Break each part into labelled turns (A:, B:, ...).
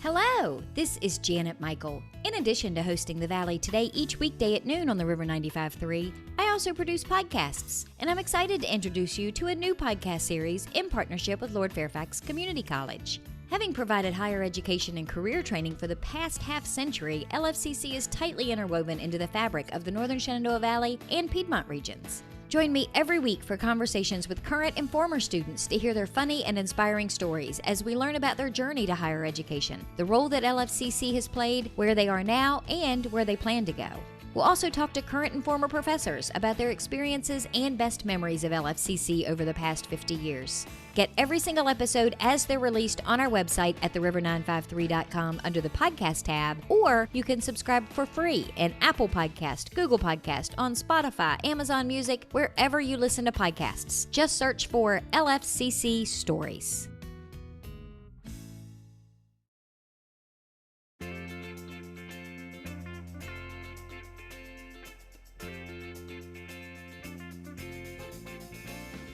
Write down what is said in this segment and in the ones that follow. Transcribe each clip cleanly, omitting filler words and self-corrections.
A: Hello, this is Janet Michael. In addition to hosting The Valley Today each weekday at noon on the River 95.3, I also produce podcasts, and I'm excited to introduce you to a new podcast series in partnership with Lord Fairfax Community College. Having provided higher education and career training for the past half-century, LFCC is tightly interwoven into the fabric of the Northern Shenandoah Valley and Piedmont regions. Join me every week for conversations with current and former students to hear their funny and inspiring stories as we learn about their journey to higher education, the role that LFCC has played, where they are now, and where they plan to go. We'll also talk to current and former professors about their experiences and best memories of LFCC over the past 50 years. Get every single episode as they're released on our website at theriver953.com under the podcast tab, or you can subscribe for free in Apple Podcast, Google Podcast, on Spotify, Amazon Music, wherever you listen to podcasts. Just search for LFCC Stories.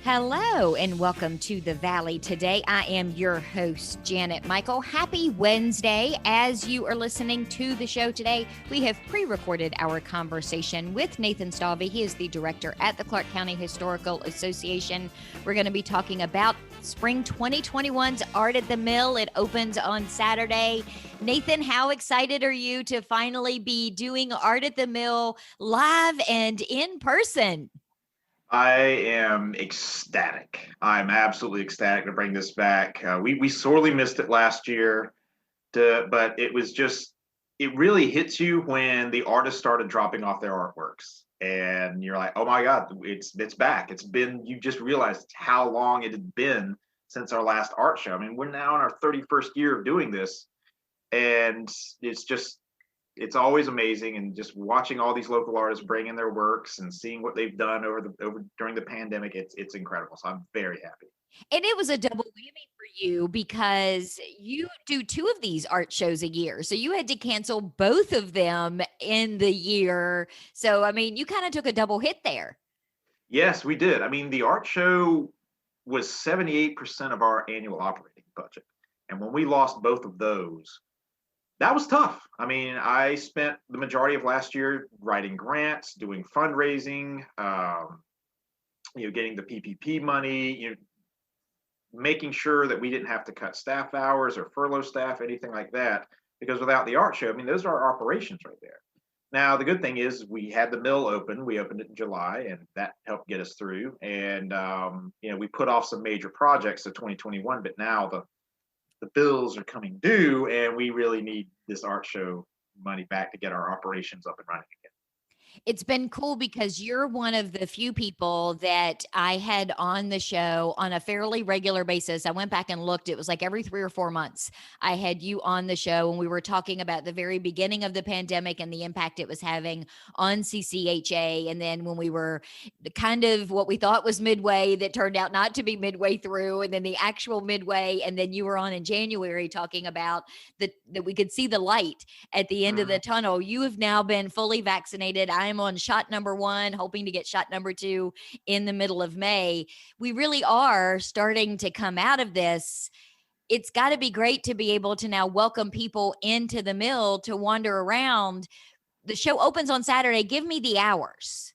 A: Hello and welcome to The Valley Today. I am your host, Janet Michael. Happy Wednesday. As you are listening to the show today, we have pre-recorded our conversation with Nathan Stalvey. He is the director at the Clark County Historical Association. We're going to be talking about Spring 2021's Art at the Mill. It opens on Saturday. Nathan, how excited are you to finally be doing Art at the Mill live and in person?
B: I am ecstatic. I'm absolutely ecstatic to bring this back. We sorely missed it last year, but it really hits you when the artists started dropping off their artworks. And you're like, oh my God, it's back. You just realized how long it had been since our last art show. I mean, we're now in our 31st year of doing this. And it's always amazing, and just watching all these local artists bring in their works and seeing what they've done during the pandemic, it's incredible. So I'm very happy.
A: And it was a double whammy for you because you do two of these art shows a year. So you had to cancel both of them in the year. So, I mean, you kind of took a double hit there.
B: Yes, we did. I mean, the art show was 78% of our annual operating budget. And when we lost both of those, that was tough. I mean, I spent the majority of last year writing grants, doing fundraising, getting the PPP money, making sure that we didn't have to cut staff hours or furlough staff, anything like that. Because without the art show, I mean, those are our operations right there. Now, the good thing is we had the mill open. We opened it in July, and that helped get us through. And, we put off some major projects to 2021, but now the bills are coming due, and we really need this art show money back to get our operations up and running again.
A: It's been cool because you're one of the few people that I had on the show on a fairly regular basis. I went back and looked. It was like every 3 or 4 months I had you on the show, and we were talking about the very beginning of the pandemic and the impact it was having on CCHA. And then when we were kind of what we thought was midway, that turned out not to be midway through, and then the actual midway. And then you were on in January talking about that we could see the light at the end of the tunnel. You have now been fully vaccinated. I'm on shot number 1, hoping to get shot number 2 in the middle of May. We really are starting to come out of this. It's got to be great to be able to now welcome people into the mill to wander around. The show opens on Saturday. Give me the hours.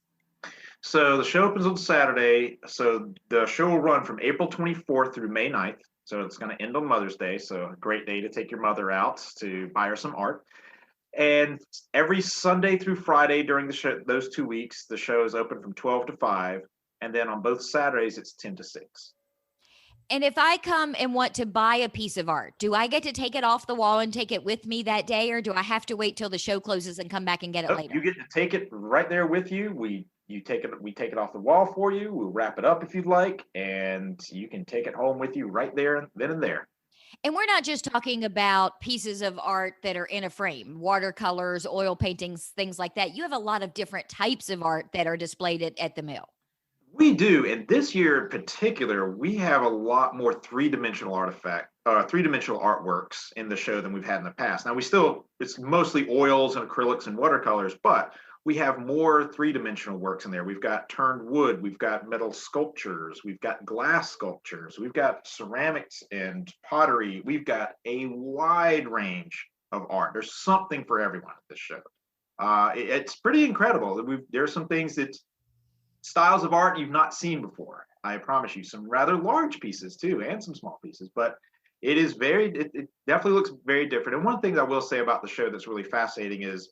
B: So the show opens on Saturday. So the show will run from April 24th through May 9th. So it's going to end on Mother's Day. So a great day to take your mother out to buy her some art. And every Sunday through Friday during the show, those 2 weeks, the show is open from 12 to 5. And then on both Saturdays, it's 10 to 6.
A: And if I come and want to buy a piece of art, do I get to take it off the wall and take it with me that day? Or do I have to wait till the show closes and come back and get it later?
B: You get to take it right there with you. We take it off the wall for you. We'll wrap it up if you'd like. And you can take it home with you right there, then and there.
A: And we're not just talking about pieces of art that are in a frame, watercolors, oil paintings, things like that. You have a lot of different types of art that are displayed at the mill.
B: We do. And this year in particular, we have a lot more three-dimensional artworks in the show than we've had in the past. Now, it's mostly oils and acrylics and watercolors, but we have more three-dimensional works in there. We've got turned wood, we've got metal sculptures, we've got glass sculptures, we've got ceramics and pottery. We've got a wide range of art. There's something for everyone at this show. It's pretty incredible. There's some things that styles of art you've not seen before. I promise you, some rather large pieces too, and some small pieces. But it definitely looks very different. And one thing I will say about the show that's really fascinating is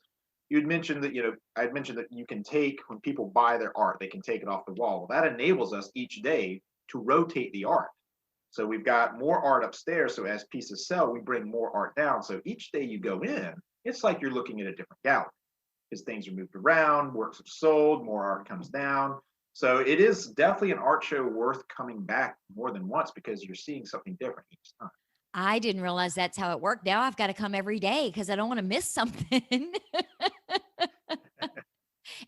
B: you'd mentioned that, I'd mentioned that you can take, when people buy their art, they can take it off the wall. Well, that enables us each day to rotate the art. So we've got more art upstairs. So as pieces sell, we bring more art down. So each day you go in, it's like you're looking at a different gallery because things are moved around, works have sold, more art comes down. So it is definitely an art show worth coming back more than once because you're seeing something different each time.
A: I didn't realize that's how it worked. Now I've got to come every day because I don't want to miss something.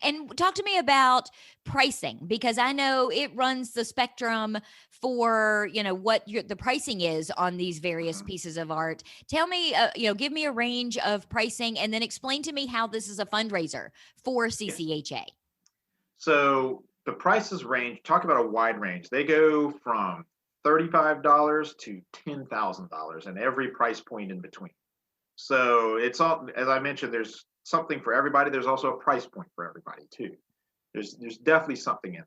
A: And talk to me about pricing, because I know it runs the spectrum for, what the pricing is on these various pieces of art. Tell me, give me a range of pricing and then explain to me how this is a fundraiser for CCHA.
B: So the prices range, talk about a wide range. They go from $35 to $10,000 and every price point in between. So it's all, as I mentioned, there's something for everybody. There's also a price point for everybody too. There's definitely something in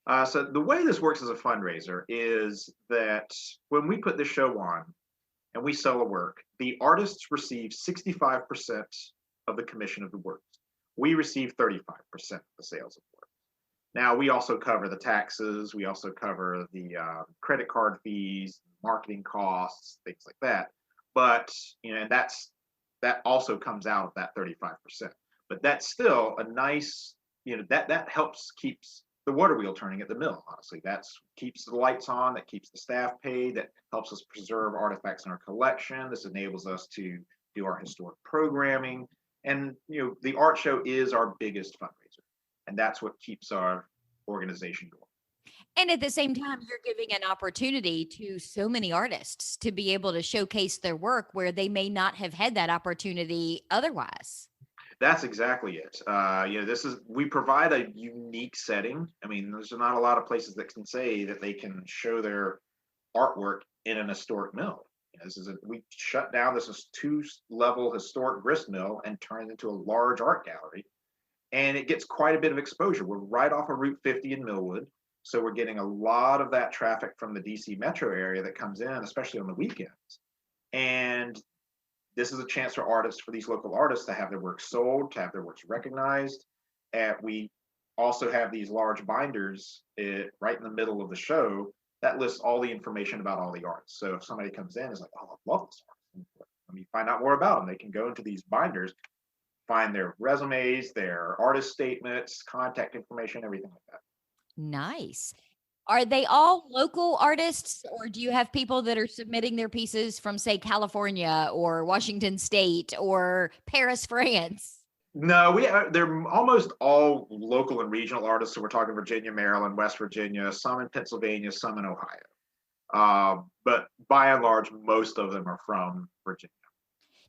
B: there. So the way this works as a fundraiser is that when we put the show on and we sell a work, the artists receive 65% of the commission of the works. We receive 35% of the sales of work. Now we also cover the taxes. We also cover the credit card fees, marketing costs, things like that. But that also comes out of that 35%. But that's still a nice, that helps keeps the water wheel turning at the mill. Honestly, that keeps the lights on, that keeps the staff paid, that helps us preserve artifacts in our collection. This enables us to do our historic programming, and the art show is our biggest fundraiser, and that's what keeps our organization going.
A: And at the same time, you're giving an opportunity to so many artists to be able to showcase their work where they may not have had that opportunity otherwise.
B: That's exactly it. We provide a unique setting. I mean, there's not a lot of places that can say that they can show their artwork in an historic mill. We shut down this is 2-level historic grist mill and turn it into a large art gallery, and it gets quite a bit of exposure. We're right off of Route 50 in Millwood. So we're getting a lot of that traffic from the DC metro area that comes in, especially on the weekends. And this is a chance for these local artists to have their work sold, to have their works recognized. And we also have these large binders right in the middle of the show that lists all the information about all the artists. So if somebody comes in and is like, oh, I love this artist, let me find out more about them. They can go into these binders, find their resumes, their artist statements, contact information, everything like that.
A: Nice. Are they all local artists, or do you have people that are submitting their pieces from, say, California or Washington State or Paris, France?
B: No, they're almost all local and regional artists. So we're talking Virginia, Maryland, West Virginia, some in Pennsylvania, some in Ohio. But by and large, most of them are from Virginia.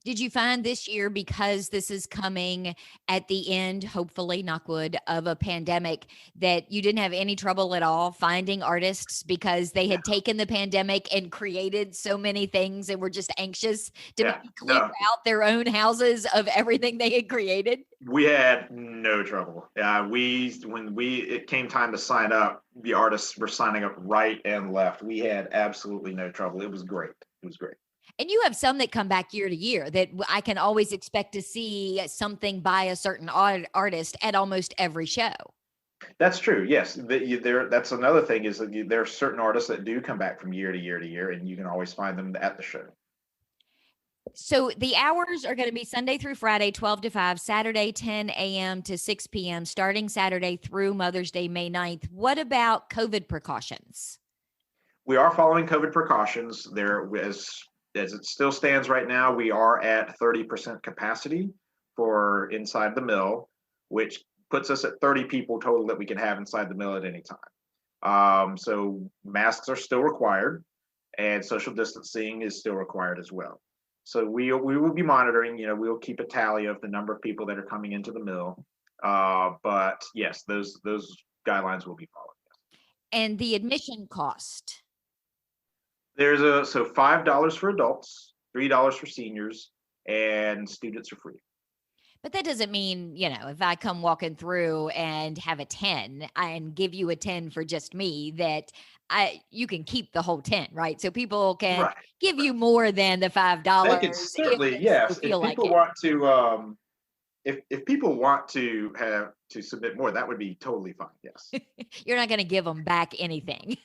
A: Did you find this year, because this is coming at the end, hopefully, knock wood, of a pandemic, that you didn't have any trouble at all finding artists because they had taken the pandemic and created so many things and were just anxious to maybe clear out their own houses of everything they had created?
B: We had no trouble. When it came time to sign up, the artists were signing up right and left. We had absolutely no trouble. It was great. It was great.
A: And you have some that come back year to year that I can always expect to see something by a certain artist at almost every show.
B: That's true. Yes. That's another thing is that there are certain artists that do come back from year to year to year, and you can always find them at the show.
A: So the hours are going to be Sunday through Friday, 12 to 5, Saturday, 10 a.m. to 6 p.m., starting Saturday through Mother's Day, May 9th. What about COVID precautions?
B: We are following COVID precautions. As it still stands right now, we are at 30% capacity for inside the mill, which puts us at 30 people total that we can have inside the mill at any time. So masks are still required, and social distancing is still required as well. So we will be monitoring. We'll keep a tally of the number of people that are coming into the mill. But yes, those guidelines will be followed.
A: And the admission cost.
B: So $5 for adults, $3 for seniors, and students are free.
A: But that doesn't mean, if I come walking through and have a 10 and give you a 10 for just me, that you can keep the whole 10, right? So people can
B: Right.
A: give you more than the
B: They could
A: $5 if
B: certainly,
A: they so
B: yes. If
A: feel like
B: people
A: it.
B: want to, if people want to have to submit more, that would be totally fine. Yes.
A: You're not going to give them back anything.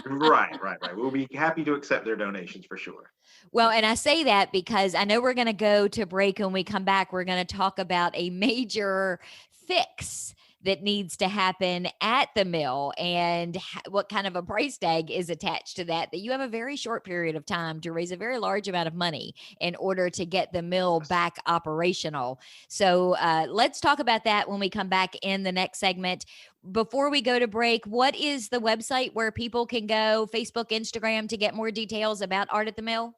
B: Right. We'll be happy to accept their donations for sure.
A: Well, and I say that because I know we're going to go to break. When we come back, we're going to talk about a major fix that needs to happen at the mill and what kind of a price tag is attached to that you have a very short period of time to raise a very large amount of money in order to get the mill back operational. So let's talk about that when we come back in the next segment. Before we go to break, what is the website where people can go, Facebook, Instagram, to get more details about Art at the Mill?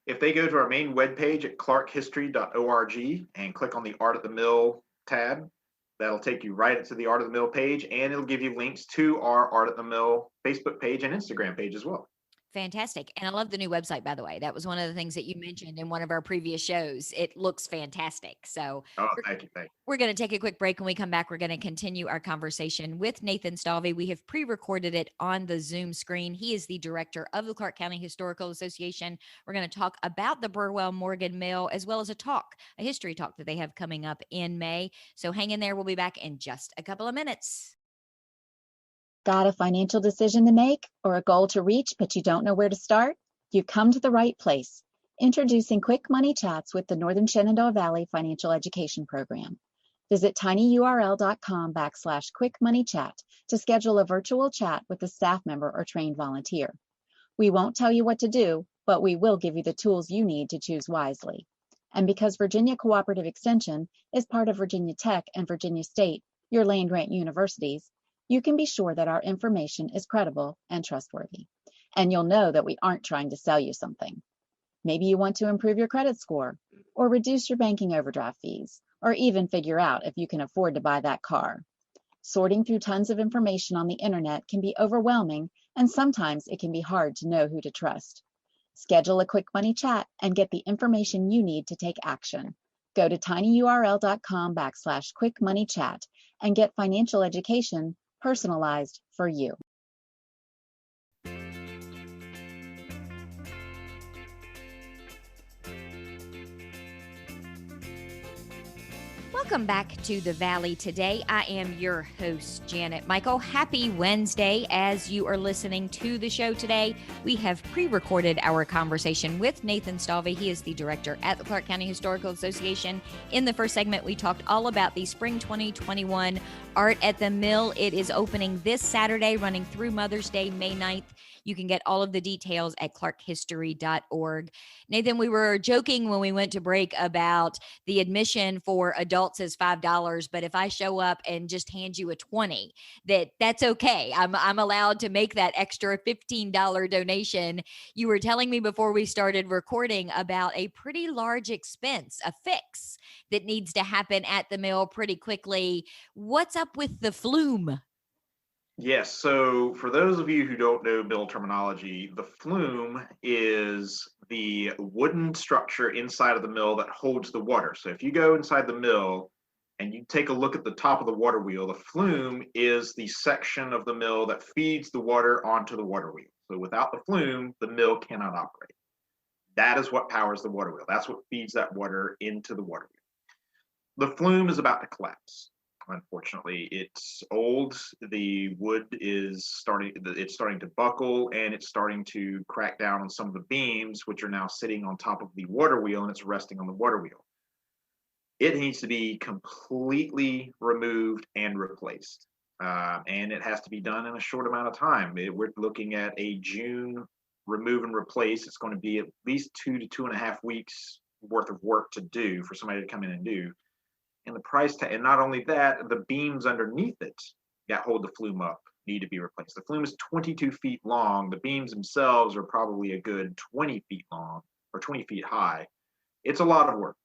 B: If they go to our main webpage at clarkhistory.org and click on the Art at the Mill tab, that'll take you right to the Art of the Mill page, and it'll give you links to our Art at the Mill Facebook page and Instagram page as well.
A: Fantastic. And I love the new website, by the way. That was one of the things that you mentioned in one of our previous shows. It looks fantastic. So
B: Thank you.
A: We're going to take a quick break. When we come back, we're going to continue our conversation with Nathan Stalvey. We have pre-recorded it on the Zoom screen. He is the director of the Clark County Historical Association. We're going to talk about the Burwell Morgan Mill, as well as a history talk that they have coming up in May. So hang in there. We'll be back in just a couple of minutes.
C: Got a financial decision to make or a goal to reach, but you don't know where to start? You've come to the right place. Introducing Quick Money Chats with the Northern Shenandoah Valley Financial Education Program. Visit tinyurl.com/quickmoneychat to schedule a virtual chat with a staff member or trained volunteer. We won't tell you what to do, but we will give you the tools you need to choose wisely. And because Virginia Cooperative Extension is part of Virginia Tech and Virginia State, your land-grant universities, you can be sure that our information is credible and trustworthy. And you'll know that we aren't trying to sell you something. Maybe you want to improve your credit score, or reduce your banking overdraft fees, or even figure out if you can afford to buy that car. Sorting through tons of information on the internet can be overwhelming, and sometimes it can be hard to know who to trust. Schedule a Quick Money Chat and get the information you need to take action. Go to tinyurl.com/quickmoneychat and get financial education personalized for you.
A: Welcome back to the Valley today. I am your host, Janet Michael. Happy Wednesday. As you are listening to the show today, we have pre-recorded our conversation with Nathan Stalvey. He is the director at the Clark County Historical Association. In the first segment, we talked all about the Spring 2021 Art at the Mill. It is opening this Saturday, running through Mother's Day, May 9th. You can get all of the details at clarkhistory.org. Nathan, we were joking when we went to break about the admission for adults is $5, but if I show up and just hand you a 20, that's okay. I'm allowed to make that extra $15 donation. You were telling me before we started recording about a pretty large expense, a fix that needs to happen at the mill pretty quickly. What's up with the flume?
B: Yes. So for those of you who don't know mill terminology, the flume is the wooden structure inside of the mill that holds the water. So if you go inside the mill and you take a look at the top of the water wheel, the flume is the section of the mill that feeds the water onto the water wheel. So without the flume, the mill cannot operate. That is what powers the water wheel. That's what feeds that water into the water wheel. The flume is about to collapse. Unfortunately, it's old. The wood is starting to buckle, and it's starting to crack down on some of the beams, which are now sitting on top of the water wheel, and it's resting on the water wheel. It needs to be completely removed and replaced, and it has to be done in a short amount of time. We're looking at a June remove and replace. It's going to be at least 2 to 2.5 weeks worth of work to do for somebody to come in and do. And the price tag, and not only that, the beams underneath it that hold the flume up need to be replaced. The flume is 22 feet long. The beams themselves are probably a good 20 feet long or 20 feet high. It's a lot of work.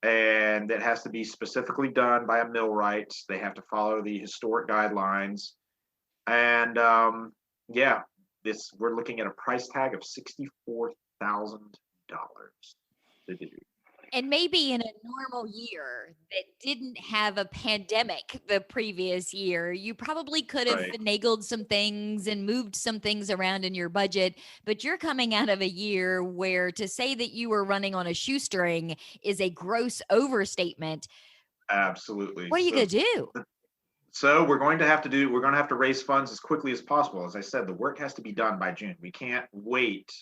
B: and it has to be specifically done by a millwright. They have to follow the historic guidelines. And yeah, we're looking at a price tag of $64,000 to do.
A: And maybe in a normal year that didn't have a pandemic the previous year, you probably could have
B: Right.
A: finagled some things and moved some things around in your budget. But you're coming out of a year where to say that you were running on a shoestring is a gross overstatement.
B: Absolutely.
A: What are you going to do?
B: So we're going to have to raise funds as quickly as possible. As I said, the work has to be done by June. We can't wait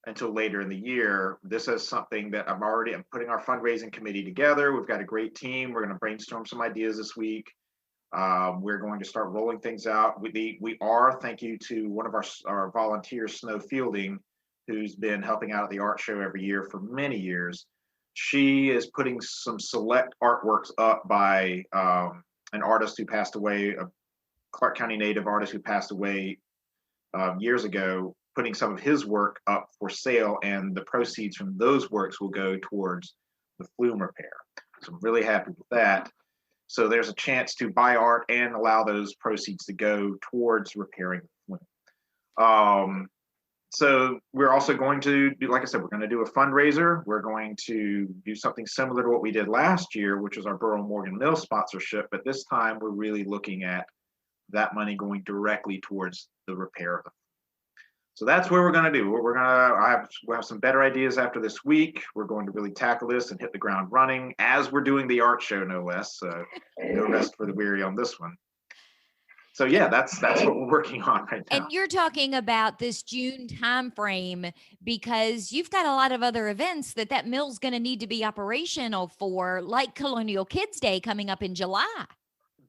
B: until later in the year. This is something that I'm putting our fundraising committee together. We've got a great team. We're going to brainstorm some ideas this week. We're going to start rolling things out. Thank you to one of our volunteers, Snow Fielding, who's been helping out at the art show every year for many years. She is putting some select artworks up by an artist who passed away, a Clark County native artist who passed away years ago, putting some of his work up for sale, and the proceeds from those works will go towards the flume repair. So I'm really happy with that. So there's a chance to buy art and allow those proceeds to go towards repairing the flume. So we're also going to do, like I said, we're going to do a fundraiser. We're going to do something similar to what we did last year, which was our Burrow Morgan Mill sponsorship. But this time we're really looking at that money going directly towards the repair of the. So that's what we're going to do. We'll have some better ideas after this week. We're going to really tackle this and hit the ground running as we're doing the art show, no less. No rest for the weary on this one. So yeah, that's what we're working on right now.
A: And you're talking about this June timeframe because you've got a lot of other events that mill's going to need to be operational for, like Colonial Kids Day coming up in July.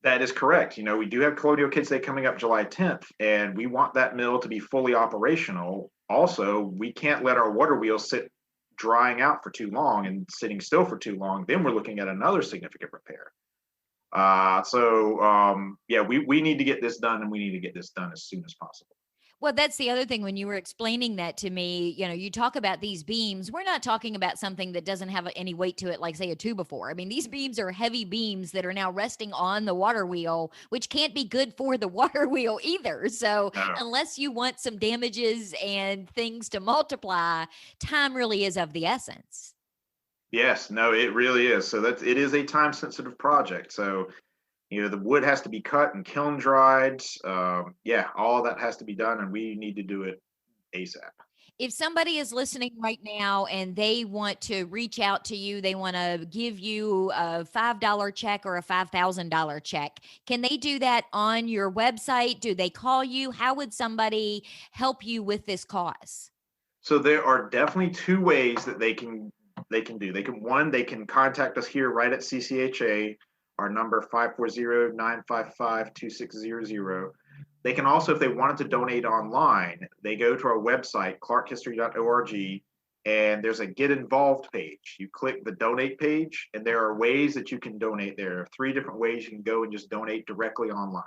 B: That is correct. We do have Colonial Kids Day coming up July 10th, and we want that mill to be fully operational. Also, we can't let our water wheel sit drying out for too long and sitting still for too long. Then we're looking at another significant repair. Yeah, we need to get this done, and we need to get this done as soon as possible.
A: Well, that's the other thing when you were explaining that to me, you talk about these beams. We're not talking about something that doesn't have any weight to it, like say a 2x4. I mean, these beams are heavy beams that are now resting on the water wheel, which can't be good for the water wheel either. So unless you want some damages and things to multiply, time really is of the essence.
B: Yes, no, it really is. So it is a time sensitive project. So the wood has to be cut and kiln dried. Yeah, all of that has to be done, and we need to do it ASAP.
A: If somebody is listening right now and they want to reach out to you, they want to give you a $5 check or a $5,000 check, can they do that on your website? Do they call you? How would somebody help you with this cause?
B: So there are definitely two ways that they can do. They can contact us here right at CCHA. Our number 540-955-2600. They can also, if they wanted to donate online, they go to our website, clarkhistory.org, and there's a Get Involved page. You click the donate page, and there are ways that you can donate. There are 3 different ways you can go and just donate directly online.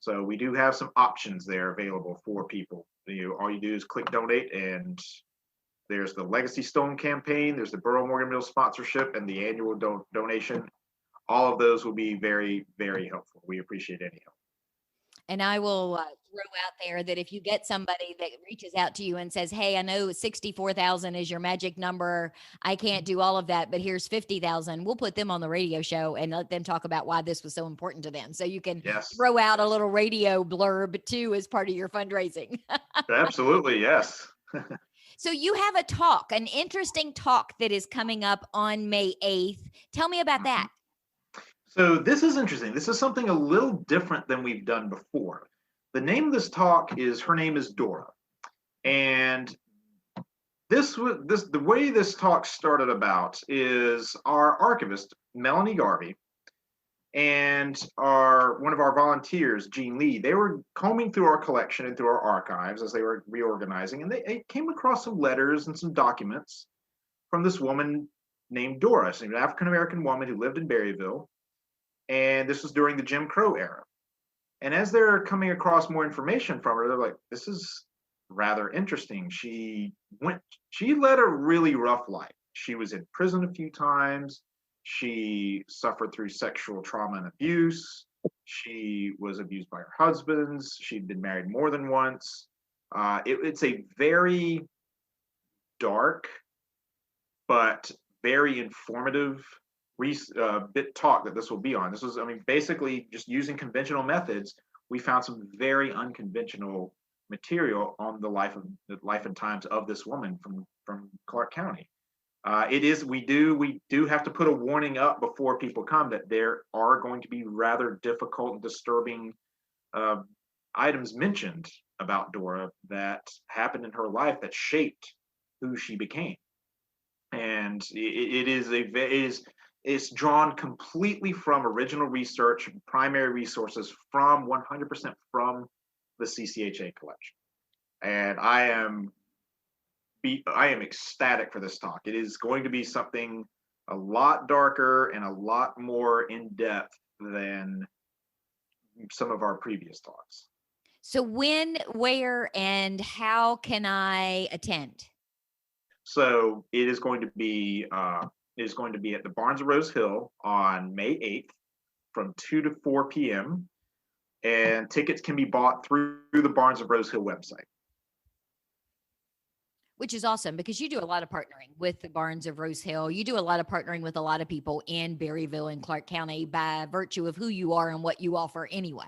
B: So we do have some options there available for people. All you do is click donate, and there's the Legacy Stone campaign, there's the Burrow Morgan Mill sponsorship, and the annual donation. All of those will be very, very helpful. We appreciate any help.
A: And I will throw out there that if you get somebody that reaches out to you and says, hey, I know 64,000 is your magic number. I can't do all of that, but here's 50,000. We'll put them on the radio show and let them talk about why this was so important to them. So you can throw out a little radio blurb too as part of your fundraising.
B: Absolutely, yes.
A: So you have a talk, an interesting talk that is coming up on May 8th. Tell me about that.
B: So this is interesting. This is something a little different than we've done before. The name of this talk is Her Name is Dora. And the way this talk started about is our archivist, Melanie Garvey, and one of our volunteers, Jean Lee, they were combing through our collection and through our archives as they were reorganizing, and they came across some letters and some documents from this woman named Dora, an African-American woman who lived in Berryville. And this was during the Jim Crow era. And as they're coming across more information from her, they're like, this is rather interesting. She led a really rough life. She was in prison a few times. She suffered through sexual trauma and abuse. She was abused by her husbands. She'd been married more than once. It's a very dark but very informative bit talk that this will be on. This was, I mean, basically just using conventional methods. We found some very unconventional material on the life and times of this woman from Clark County. We do have to put a warning up before people come that there are going to be rather difficult and disturbing items mentioned about Dora that happened in her life that shaped who she became. And it's drawn completely from original research, primary resources from 100% from the CCHA collection. And I am ecstatic for this talk. It is going to be something a lot darker and a lot more in depth than some of our previous talks.
A: So when, where, and how can I attend?
B: So it is going to be at the Barnes of Rose Hill on May 8th from 2 to 4 p.m. And tickets can be bought through the Barnes of Rose Hill website.
A: Which is awesome because you do a lot of partnering with the Barnes of Rose Hill. You do a lot of partnering with a lot of people in Berryville and Clark County by virtue of who you are and what you offer anyway.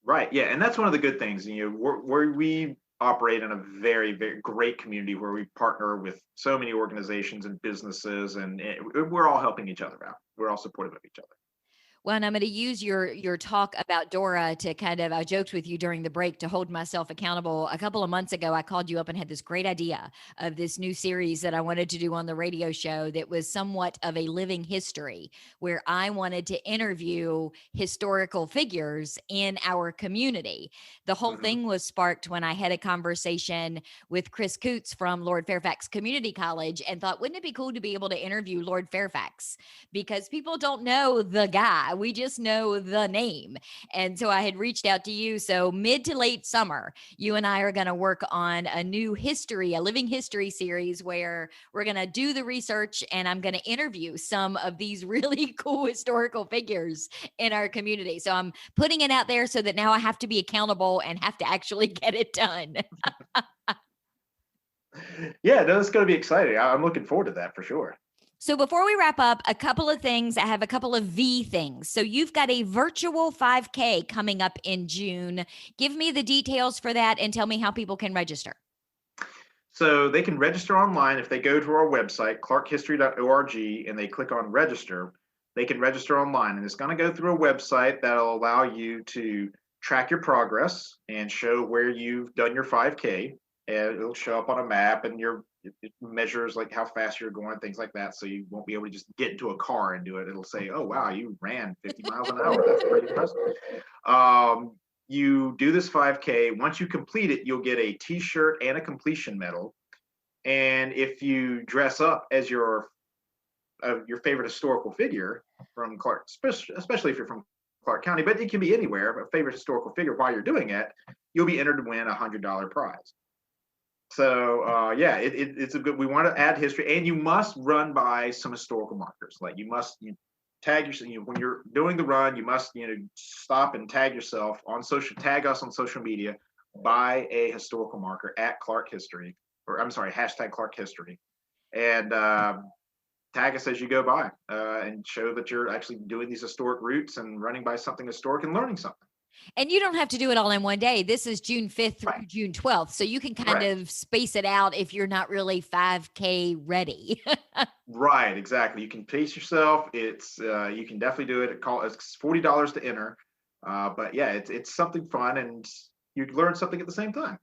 B: Right. Yeah. And that's one of the good things. We operate in a very, very great community where we partner with so many organizations and businesses, and we're all helping each other out. We're all supportive of each other.
A: Well, and I'm going to use your talk about Dora to I joked with you during the break to hold myself accountable. A couple of months ago, I called you up and had this great idea of this new series that I wanted to do on the radio show that was somewhat of a living history, where I wanted to interview historical figures in our community. The whole thing was sparked when I had a conversation with Chris Coots from Lord Fairfax Community College and thought, wouldn't it be cool to be able to interview Lord Fairfax? Because people don't know the guy. We just know the name. And so I had reached out to you. So mid to late summer, you and I are going to work on a new history, a living history series where we're going to do the research and I'm going to interview some of these really cool historical figures in our community. So I'm putting it out there so that now I have to be accountable and have to actually get it done.
B: Yeah, no, it's going to be exciting. I'm looking forward to that for sure.
A: So before we wrap up, a couple of things. I have a couple of V things. So you've got a virtual 5K coming up in June. Give me the details for that and tell me how people can register.
B: So they can register online if they go to our website, clarkhistory.org, and they click on register. They can register online, and it's going to go through a website that'll allow you to track your progress and show where you've done your 5K. And it'll show up on a map, and it measures like how fast you're going, things like that. So you won't be able to just get into a car and do it. It'll say, oh, wow, you ran 50 miles an hour. That's pretty impressive. You do this 5K. Once you complete it, you'll get a t-shirt and a completion medal. And if you dress up as your favorite historical figure from Clark, especially if you're from Clark County, but it can be anywhere, but favorite historical figure while you're doing it, you'll be entered to win a $100 prize. So it's a good. We want to add history, and you must run by some historical markers. Like you tag yourself. When you're doing the run, you must stop and tag yourself on tag us on social media by a historical marker at Clark History, hashtag Clark History, and tag us as you go by and show that you're actually doing these historic routes and running by something historic and learning something.
A: And you don't have to do it all in one day. This is June 5th through June 12th. So you can kind of space it out if you're not really 5K ready.
B: Right, exactly. You can pace yourself. It's you can definitely do it. It's $40 to enter. But yeah, it's something fun, and you learn something at the same time.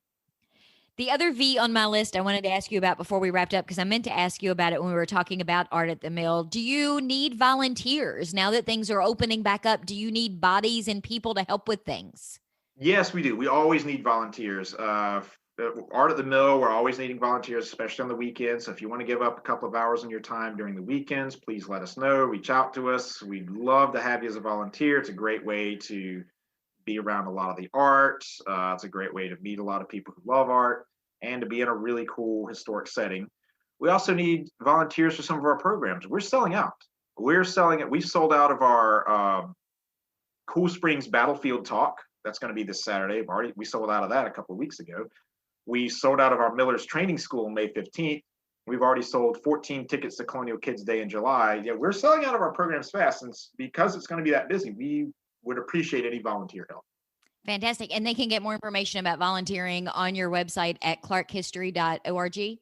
A: The other V on my list I wanted to ask you about before we wrapped up, because I meant to ask you about it when we were talking about Art at the Mill. Do you need volunteers now that things are opening back up? Do you need bodies and people to help with things?
B: Yes, we do. We always need volunteers. Art at the Mill, we're always needing volunteers, especially on the weekends. So if you want to give up a couple of hours on your time during the weekends, please let us know. Reach out to us. We'd love to have you as a volunteer. It's a great way to be around a lot of the art. It's a great way to meet a lot of people who love art and to be in a really cool historic setting. We also need volunteers for some of our programs. We're selling out. We're selling it. We've sold out of our Cool Springs Battlefield Talk. That's going to be this Saturday. We sold out of that a couple of weeks ago. We sold out of our Miller's Training School on May 15th. We've already sold 14 tickets to Colonial Kids Day in July. Yeah, we're selling out of our programs fast, and because it's going to be that busy, we would appreciate any volunteer help.
A: Fantastic. And they can get more information about volunteering on your website at clarkhistory.org.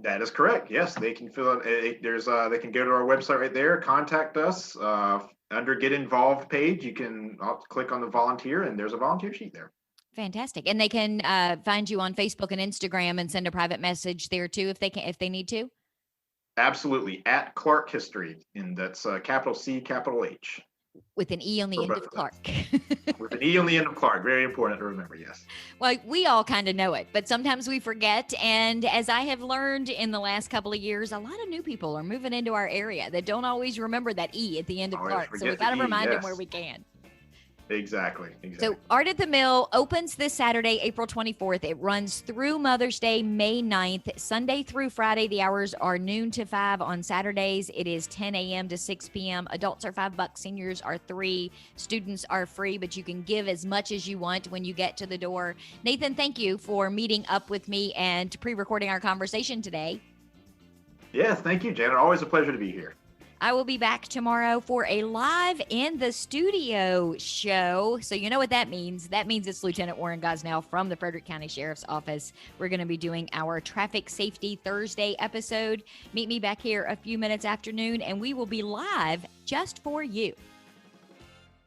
B: That is correct. Yes, they can fill out. They can go to our website right there, contact us under Get Involved page. You can click on the volunteer, and there's a volunteer sheet there.
A: Fantastic. And they can find you on Facebook and Instagram and send a private message there too if they need to.
B: Absolutely, at Clark History, and that's capital C, capital H.
A: With an E on the end of Clark.
B: With an E on the end of Clark. Very important to remember, yes.
A: Well, we all kind of know it, but sometimes we forget. And as I have learned in the last couple of years, a lot of new people are moving into our area that don't always remember that E at the end of Clark. So we got to remind them where we can.
B: Exactly.
A: So Art at the Mill opens this Saturday, April 24th. It runs through Mother's Day, May 9th, Sunday through Friday. The hours are noon to 5. On Saturdays, it is 10 a.m. to 6 p.m. Adults are $5. Seniors are $3. Students are free, but you can give as much as you want when you get to the door. Nathan, thank you for meeting up with me and pre-recording our conversation today.
B: Yes, thank you, Janet. Always a pleasure to be here.
A: I will be back tomorrow for a live in the studio show. So you know what that means. That means it's Lieutenant Warren Gosnell from the Frederick County Sheriff's Office. We're going to be doing our Traffic Safety Thursday episode. Meet me back here a few minutes after noon, and we will be live just for you.